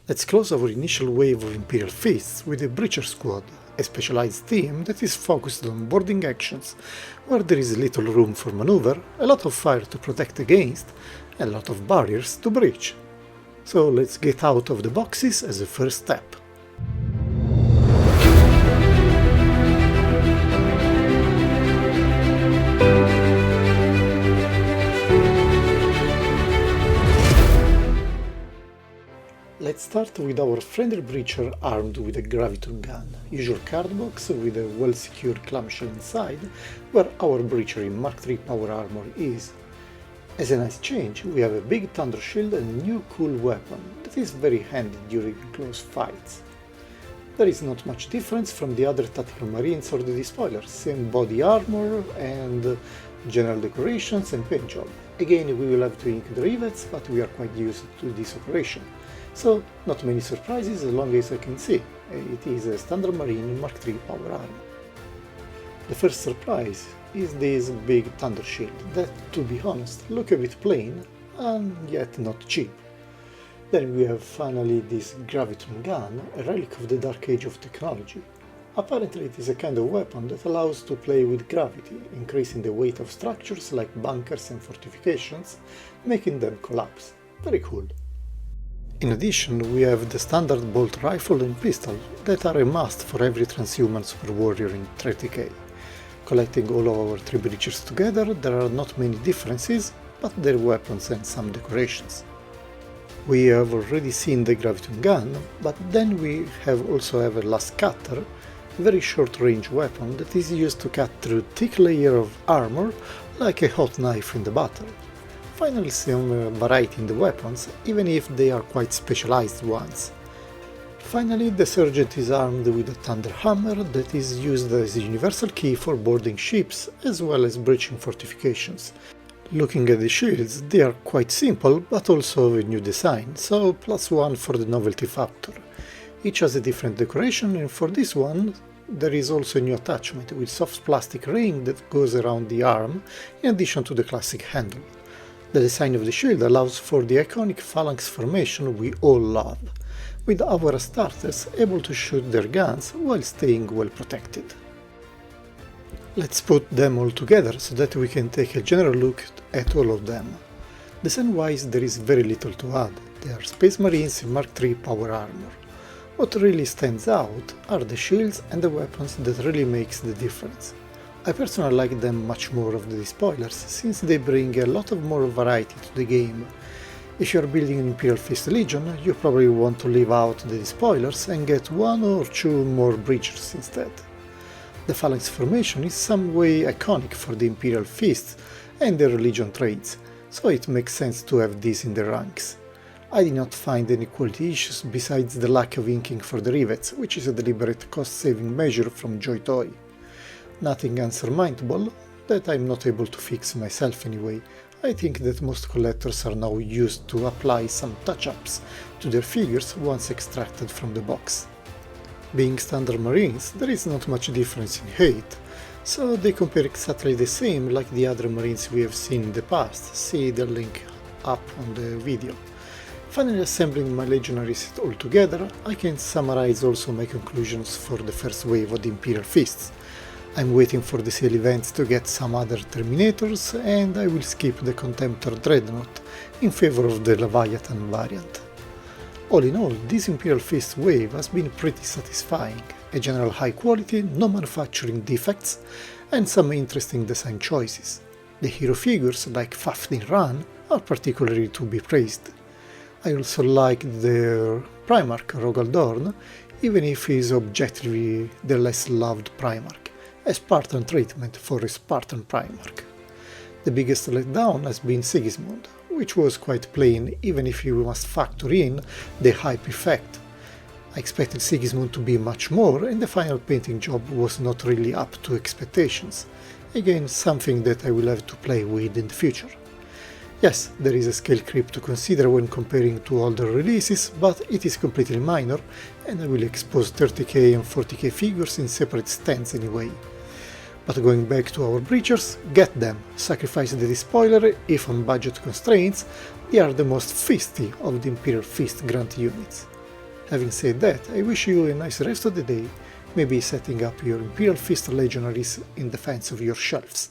Let's close our initial wave of Imperial Fists with the Breacher Squad, a specialized team that is focused on boarding actions, where there is little room for maneuver, a lot of fire to protect against, and a lot of barriers to breach. So let's get out of the boxes as a first step. Let's start with our friendly breacher armed with a graviton gun, usual card box with a well-secured clamshell inside, where our breacher in Mark III power armor is. As a nice change, we have a big thunder shield and a new cool weapon that is very handy during close fights. There is not much difference from the other tactical marines or the despoilers, same body armor and general decorations and paint job. Again, we will have to ink the rivets, but we are quite used to this operation. So, not many surprises as long as I can see. It is a standard marine Mark III power armor. The first surprise is this big thunder shield that, to be honest, look a bit plain and yet not cheap. Then we have finally this graviton gun, a relic of the dark age of technology. Apparently it is a kind of weapon that allows to play with gravity, increasing the weight of structures like bunkers and fortifications, making them collapse. Very cool. In addition, we have the standard bolt rifle and pistol that are a must for every transhuman super warrior in 30k. Collecting all of our three breachers together, there are not many differences, but their weapons and some decorations. We have already seen the graviton gun, but then we also have a last cutter, a very short range weapon that is used to cut through thick layer of armor like a hot knife in the battle. Finally some variety in the weapons, even if they are quite specialized ones. Finally, the sergeant is armed with a thunder hammer that is used as a universal key for boarding ships as well as breaching fortifications. Looking at the shields, they are quite simple but also of a new design, so +1 for the novelty factor. Each has a different decoration, and for this one there is also a new attachment with soft plastic ring that goes around the arm in addition to the classic handle. The design of the shield allows for the iconic phalanx formation we all love, with our starters able to shoot their guns while staying well protected. Let's put them all together so that we can take a general look at all of them. Design-wise there is very little to add, they are Space Marines in Mark III power armor. What really stands out are the shields and the weapons that really makes the difference. I personally like them much more of the despoilers, since they bring a lot of more variety to the game. If you are building an Imperial Fist Legion, you probably want to leave out the despoilers and get one or two more breachers instead. The phalanx formation is some way iconic for the Imperial Fists and their Legion traits, so it makes sense to have these in the ranks. I did not find any quality issues besides the lack of inking for the rivets, which is a deliberate cost-saving measure from JOYTOY. Nothing unsurmountable that I'm not able to fix myself anyway. I think that most collectors are now used to apply some touch-ups to their figures once extracted from the box. Being standard marines, there is not much difference in height, so they compare exactly the same like the other marines we have seen in the past, see the link up on the video. Finally assembling my legionaries all together, I can summarize also my conclusions for the first wave of the Imperial Fists. I'm waiting for the sale events to get some other terminators, and I will skip the Contemptor Dreadnought in favor of the Leviathan variant. All in all, this Imperial Fist wave has been pretty satisfying, a general high quality, no manufacturing defects, and some interesting design choices. The hero figures like Fafnir Ran are particularly to be praised. I also like the primarch Rogaldorn, even if he is objectively the less loved primarch. A Spartan treatment for a Spartan primarch. The biggest letdown has been Sigismund, which was quite plain even if you must factor in the hype effect. I expected Sigismund to be much more, and the final painting job was not really up to expectations. Again, something that I will have to play with in the future. Yes, there is a scale creep to consider when comparing to older releases, but it is completely minor, and I will expose 30k and 40k figures in separate stands anyway. But going back to our breachers, get them, sacrifice the despoiler if on budget constraints, they are the most fisty of the Imperial Fist Grunt units. Having said that, I wish you a nice rest of the day, maybe setting up your Imperial Fist legionaries in defense of your shelves.